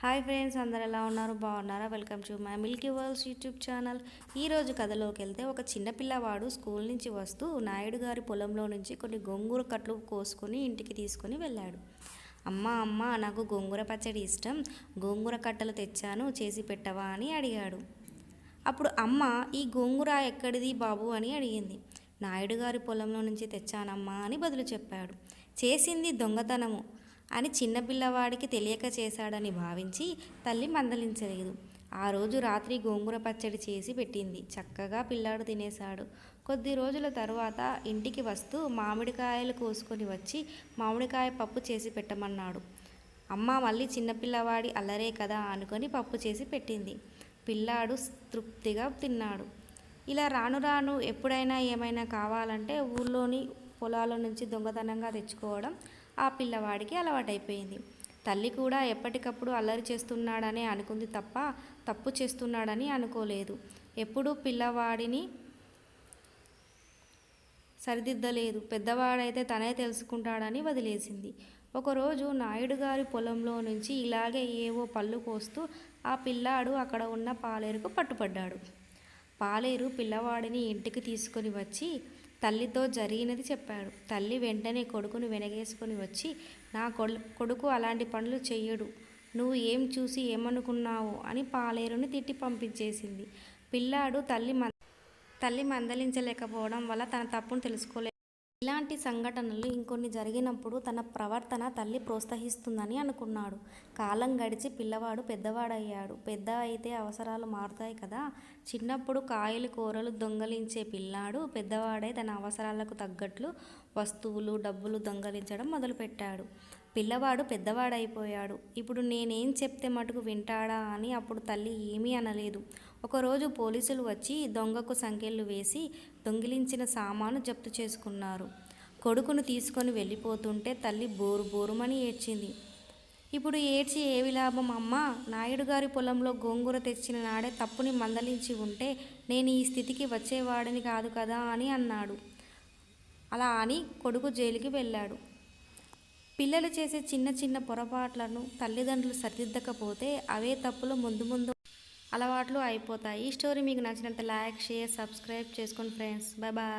Hi friends, అందరు ఎలా ఉన్నారు? బాగున్నారా? Welcome to my Milky world's YouTube channel. ఈరోజు కథలోకి వెళ్తే, ఒక చిన్న పిల్లవాడు స్కూల్ నుంచి వస్తూ నాయుడు గారి పొలంలో నుంచి కొన్ని గోంగూర కట్లు కోసుకొని ఇంటికి తీసుకొని వెళ్ళాడు. అమ్మ నాకు గోంగూర పచ్చడి ఇష్టం, గోంగూర కట్టలు తెచ్చాను, చేసి పెట్టవా అని అడిగాడు. అప్పుడు అమ్మ, ఈ గోంగూర ఎక్కడిది బాబు అని అడిగింది. నాయుడు గారి పొలంలో నుంచి తెచ్చానమ్మా అని బదులు చెప్పాడు. చేసింది దొంగతనము అని చిన్నపిల్లవాడికి తెలియక చేశాడని భావించి తల్లి మందలించలేదు. ఆ రోజు రాత్రి గోంగూర పచ్చడి చేసి పెట్టింది. చక్కగా పిల్లాడు తినేశాడు. కొద్ది రోజుల తరువాత ఇంటికి వస్తూ మామిడికాయలు కోసుకొని వచ్చి మామిడికాయ పప్పు చేసి పెట్టమన్నాడు. అమ్మ మళ్ళీ చిన్నపిల్లవాడి అల్లరే కదా అనుకొని పప్పు చేసి పెట్టింది. పిల్లాడు తృప్తిగా తిన్నాడు. ఇలా రాను రాను ఎప్పుడైనా ఏమైనా కావాలంటే ఊళ్ళోని పొలాల నుంచి దొంగతనంగా తెచ్చుకోవడం ఆ పిల్లవాడికి అలవాటైపోయింది. తల్లి కూడా ఎప్పటికప్పుడు అల్లరి చేస్తున్నాడనే అనుకుంది తప్ప తప్పు చేస్తున్నాడని అనుకోలేదు. ఎప్పుడూ పిల్లవాడిని సరిదిద్దలేదు. పెద్దవాడైతే తనే తెలుసుకుంటాడని వదిలేసింది. ఒకరోజు నాయుడు గారి పొలంలో నుంచి ఇలాగే ఏవో పళ్ళు కోస్తూ ఆ పిల్లాడు అక్కడ ఉన్న పాలేరుకు పట్టుపడ్డాడు. పాలేరు పిల్లవాడిని ఇంటికి తీసుకొని వచ్చి తల్లితో జరిగినది చెప్పాడు. తల్లి వెంటనే కొడుకును వెనగేసుకొని వచ్చి, నా కొడుకు అలాంటి పనులు చెయ్యడు, నువ్వు ఏం చూసి ఏమనుకున్నావు అని పాలేరుని తిట్టి పంపించేసింది. పిల్లాడు తల్లి మందలించలేకపోవడం వల్ల తన తప్పును తెలుసుకోలేదు. ఇలాంటి సంఘటనలు ఇంకొన్ని జరిగినప్పుడు తన ప్రవర్తన తల్లి ప్రోత్సహిస్తుందని అనుకున్నాడు. కాలం గడిచి పిల్లవాడు పెద్దవాడయ్యాడు. పెద్ద అయితే అవసరాలు మారుతాయి కదా. చిన్నప్పుడు కాయలు కూరలు దొంగలించే పిల్లాడు పెద్దవాడై తన అవసరాలకు తగ్గట్లు వస్తువులు డబ్బులు దొంగలించడం మొదలుపెట్టాడు. పిల్లవాడు పెద్దవాడైపోయాడు. ఇప్పుడు నేనేం చెప్తే మటుకు వింటాడా అని అప్పుడు తల్లి ఏమీ అనలేదు. ఒకరోజు పోలీసులు వచ్చి దొంగకు సంకెళ్ళు వేసి దొంగిలించిన సామాను జప్తు చేసుకున్నారు. కొడుకును తీసుకొని వెళ్ళిపోతుంటే తల్లి బోరు బోరుమని ఏడ్చింది. ఇప్పుడు ఏడ్చి ఏవి లాభం అమ్మా, నాయుడు గారి పొలంలో గోంగూర తెచ్చిన నాడే తప్పుని మందలించి ఉంటే నేను ఈ స్థితికి వచ్చేవాడిని కాదు కదా అని అన్నాడు. అలా అని కొడుకు జైలుకి వెళ్ళాడు. పిల్లలు చేసే చిన్న చిన్న పొరపాట్లను తల్లిదండ్రులు సరిదిద్దకపోతే అవే తప్పులు ముందు ముందు అలవాట్లు అయిపోతాయి. ఈ స్టోరీ మీకు నచ్చినట్లయితే లైక్, షేర్, సబ్స్క్రైబ్ చేసుకోండి ఫ్రెండ్స్. Bye bye.